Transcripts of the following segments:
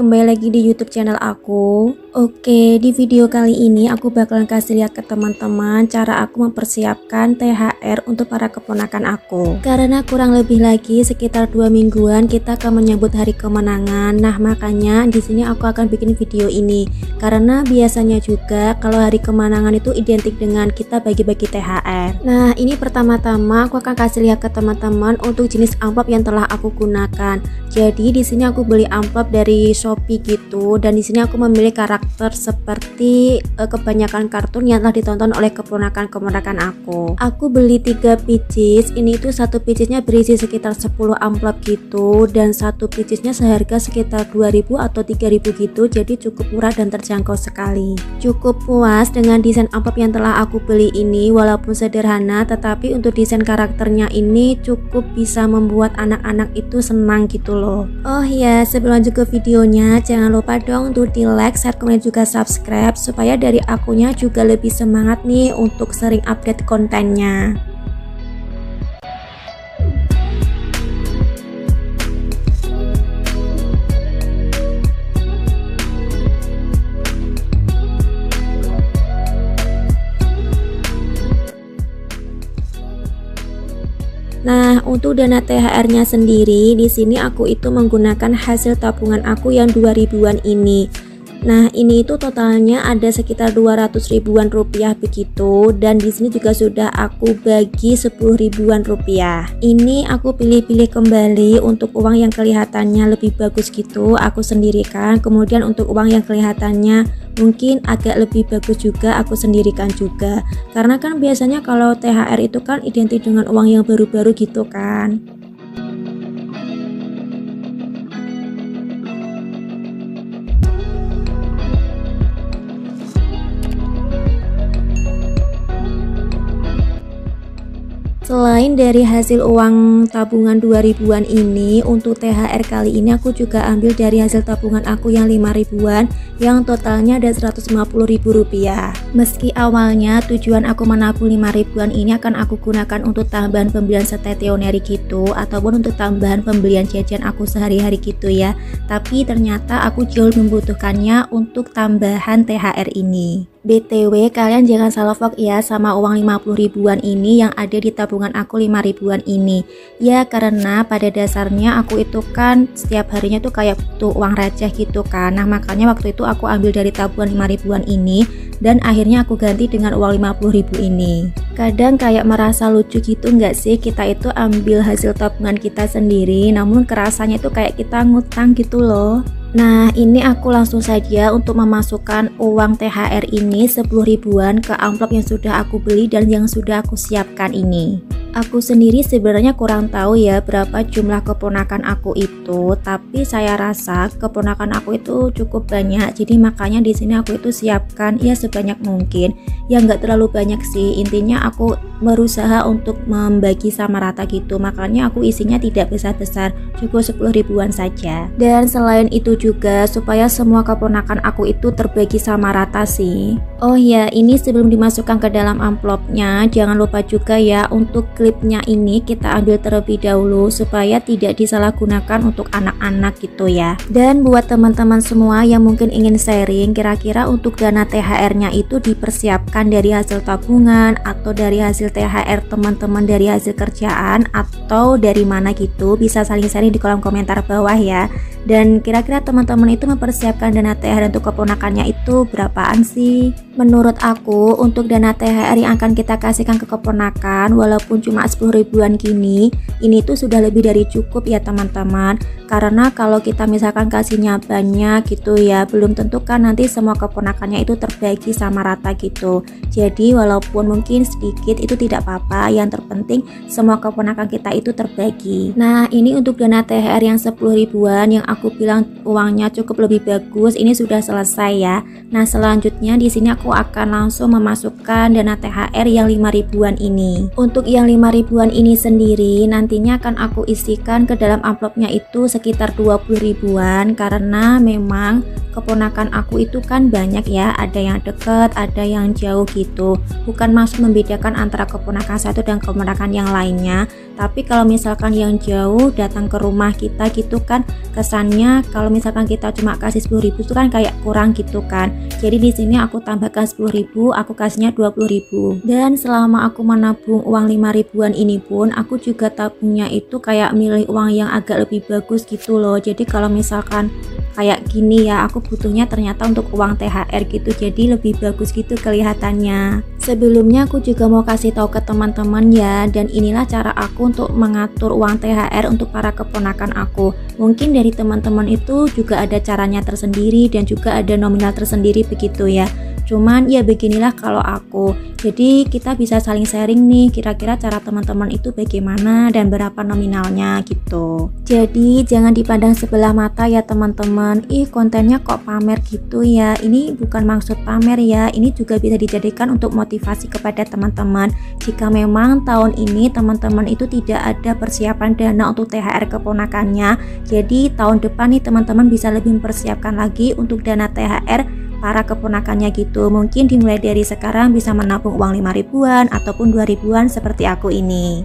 kembali lagi di YouTube channel aku. Oke, di video kali ini aku bakalan kasih lihat ke teman-teman cara aku mempersiapkan THR untuk para keponakan aku. Karena kurang lebih lagi sekitar 2 mingguan kita akan menyambut hari kemenangan. Nah, makanya di sini aku akan bikin video ini. Karena biasanya juga kalau hari kemenangan itu identik dengan kita bagi-bagi THR. Nah, ini pertama-tama aku akan kasih lihat ke teman-teman untuk jenis amplop yang telah aku gunakan. Jadi di sini aku beli amplop dari Shopee gitu, dan di sini aku memilih karakter seperti kebanyakan kartun yang telah ditonton oleh keponakan-keponakan aku. Aku beli 3 pieces. Ini itu satu piecesnya berisi sekitar 10 amplop gitu, dan satu piecesnya seharga sekitar 2000 atau 3000 gitu. Jadi cukup murah dan terjangkau sekali. Cukup puas dengan desain amplop yang telah aku beli ini, walaupun sederhana tetapi untuk desain karakternya ini cukup bisa membuat anak-anak itu senang gitu loh. Oh ya, sebelum lanjut ke videonya, jangan lupa dong untuk di like, share, komen, juga subscribe supaya dari akunya juga lebih semangat nih untuk sering update kontennya. Nah, untuk dana THR-nya sendiri, di sini aku itu menggunakan hasil tabungan aku yang 2000-an ini. Nah, ini itu totalnya ada sekitar 200 ribuan rupiah begitu, dan di sini juga sudah aku bagi 10 ribuan rupiah. Ini aku pilih-pilih kembali untuk uang yang kelihatannya lebih bagus gitu, aku sendirikan. Kemudian untuk uang yang kelihatannya mungkin agak lebih bagus juga aku sendirikan juga. Karena kan biasanya kalau THR itu kan identik dengan uang yang baru-baru gitu kan. Selain dari hasil uang tabungan 2000-an ini, untuk THR kali ini aku juga ambil dari hasil tabungan aku yang 5 ribuan, yang totalnya ada 150 ribu rupiah. Meski awalnya tujuan aku menabung 5 ribuan ini akan aku gunakan untuk tambahan pembelian stationery gitu, ataupun untuk tambahan pembelian jajan aku sehari-hari gitu ya, tapi ternyata aku jauh membutuhkannya untuk tambahan THR ini. BTW, kalian jangan salah vlog ya sama uang 50 ribuan ini yang ada di tabungan aku 5 ribuan ini. Ya, karena pada dasarnya aku itu kan setiap harinya tuh kayak butuh uang receh gitu kan. Nah, makanya waktu itu aku ambil dari tabungan 5 ribuan ini, dan akhirnya aku ganti dengan uang 50 ribu ini. Kadang kayak merasa lucu gitu nggak sih, kita itu ambil hasil tabungan kita sendiri, namun kerasanya itu kayak kita ngutang gitu loh. Nah, ini aku langsung saja untuk memasukkan uang THR ini 10 ribuan ke amplop yang sudah aku beli dan yang sudah aku siapkan ini. Aku sendiri sebenarnya kurang tahu ya berapa jumlah keponakan aku itu, tapi saya rasa keponakan aku itu cukup banyak. Jadi makanya di sini aku itu siapkan ya sebanyak mungkin. Ya nggak terlalu banyak sih. Intinya aku berusaha untuk membagi sama rata gitu. Makanya aku isinya tidak besar-besar, cukup 10 ribuan saja. Dan selain itu juga supaya semua keponakan aku itu terbagi sama rata sih. Oh ya, ini sebelum dimasukkan ke dalam amplopnya, jangan lupa juga ya untuk klipnya ini kita ambil terlebih dahulu supaya tidak disalahgunakan untuk anak-anak gitu ya. Dan buat teman-teman semua yang mungkin ingin sharing kira-kira untuk dana THR-nya itu dipersiapkan dari hasil tabungan atau dari hasil THR teman-teman dari hasil kerjaan atau dari mana gitu, bisa saling sharing di kolom komentar bawah ya. Dan kira-kira teman-teman itu mempersiapkan dana THR untuk keponakannya itu berapaan sih? Menurut aku untuk dana THR yang akan kita kasihkan ke keponakan walaupun cuma 10 ribuan gini, ini tuh sudah lebih dari cukup ya teman-teman. Karena kalau kita misalkan kasihnya banyak gitu ya, belum tentu kan nanti semua keponakannya itu terbagi sama rata gitu. Jadi walaupun mungkin sedikit itu tidak apa-apa, yang terpenting semua keponakan kita itu terbagi. Nah, ini untuk dana THR yang 10 ribuan yang aku bilang uangnya cukup lebih bagus, ini sudah selesai ya. Nah, selanjutnya di sini aku akan langsung memasukkan dana THR yang 5 ribuan ini. Untuk yang 5 ribuan ini sendiri nantinya akan aku isikan ke dalam amplopnya itu sekitar 20 ribuan karena memang keponakan aku itu kan banyak ya, ada yang deket, ada yang jauh gitu. Bukan maksud membedakan antara keponakan satu dan keponakan yang lainnya, tapi kalau misalkan yang jauh datang ke rumah kita gitu kan, kesannya kalau misalkan kita cuma kasih 10 ribu itu kan kayak kurang gitu kan. Jadi di sini aku tambahkan 10 ribu, aku kasihnya 20 ribu. Dan selama aku menabung uang 5 ribuan ini pun, aku juga tabungnya itu kayak milih uang yang agak lebih bagus gitu loh. Jadi kalau misalkan kayak gini ya, aku butuhnya ternyata untuk uang THR gitu, jadi lebih bagus gitu kelihatannya. Sebelumnya aku juga mau kasih tahu ke teman-teman ya, dan inilah cara aku untuk mengatur uang THR untuk para keponakan aku. Mungkin dari teman-teman itu juga ada caranya tersendiri dan juga ada nominal tersendiri begitu ya. Cuman ya beginilah kalau aku. Jadi kita bisa saling sharing nih, kira-kira cara teman-teman itu bagaimana dan berapa nominalnya gitu. Jadi jangan dipandang sebelah mata ya teman-teman. Ih, kontennya kok pamer gitu ya. Ini bukan maksud pamer ya. Ini juga bisa dijadikan untuk motivasi kepada teman-teman. Jika memang tahun ini teman-teman itu tidak ada persiapan dana untuk THR keponakannya, jadi tahun depan nih teman-teman bisa lebih mempersiapkan lagi untuk dana THR para keponakannya gitu. Mungkin dimulai dari sekarang bisa menabung uang 5 ribuan ataupun 2 ribuan seperti aku ini.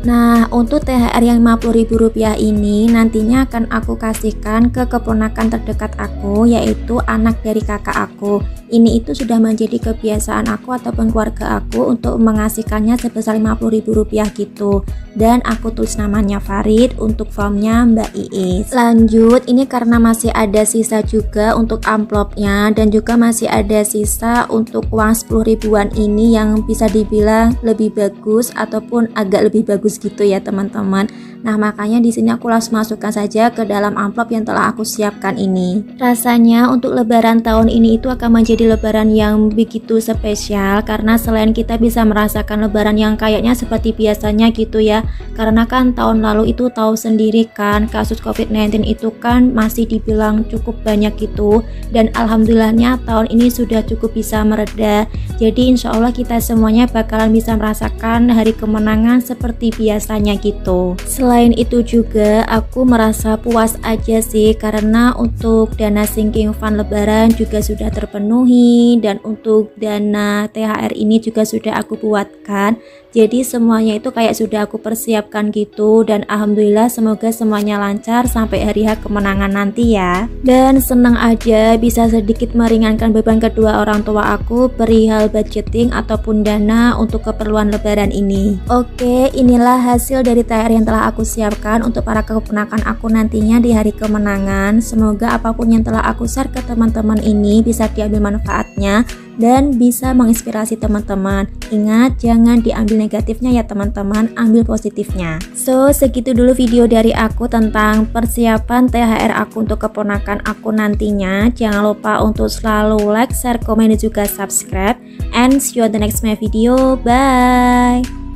Nah, untuk THR yang Rp50.000 ini nantinya akan aku kasihkan ke keponakan terdekat aku, yaitu anak dari kakak aku. Ini itu sudah menjadi kebiasaan aku ataupun keluarga aku untuk mengasihkannya sebesar Rp50.000 gitu. Dan aku tulis namanya Farid, untuk formnya Mbak Iis. Lanjut, ini karena masih ada sisa juga untuk amplopnya dan juga masih ada sisa untuk uang 10 ribuan ini yang bisa dibilang lebih bagus ataupun agak lebih bagus gitu ya teman-teman. Nah, makanya di sini aku langsung masukkan saja ke dalam amplop yang telah aku siapkan ini. Rasanya untuk lebaran tahun ini itu akan menjadi lebaran yang begitu spesial karena selain kita bisa merasakan lebaran yang kayaknya seperti biasanya gitu ya. Karena kan tahun lalu itu tahu sendiri kan, kasus COVID-19 itu kan masih dibilang cukup banyak gitu, dan alhamdulillahnya tahun ini sudah cukup bisa mereda. Jadi insya Allah kita semuanya bakalan bisa merasakan hari kemenangan seperti biasanya gitu. Selain itu juga aku merasa puas aja sih karena untuk dana sinking fund lebaran juga sudah terpenuhi, dan untuk dana THR ini juga sudah aku buatkan. Jadi semuanya itu kayak sudah aku persiapkan gitu, dan alhamdulillah semoga semuanya lancar sampai hari H kemenangan nanti ya. Dan senang aja bisa sedikit meringankan beban kedua orang tua aku perihal budgeting ataupun dana untuk keperluan lebaran ini. Oke, inilah hasil dari THR yang telah aku siapkan untuk para keponakan aku nantinya di hari kemenangan. Semoga apapun yang telah aku share ke teman-teman ini bisa diambil manfaatnya dan bisa menginspirasi teman-teman. Ingat, jangan diambil negatifnya ya teman-teman, ambil positifnya. So, segitu dulu video dari aku tentang persiapan THR aku untuk keponakan aku nantinya. Jangan lupa untuk selalu like, share, komen, dan juga subscribe. And see you on the next my video. Bye!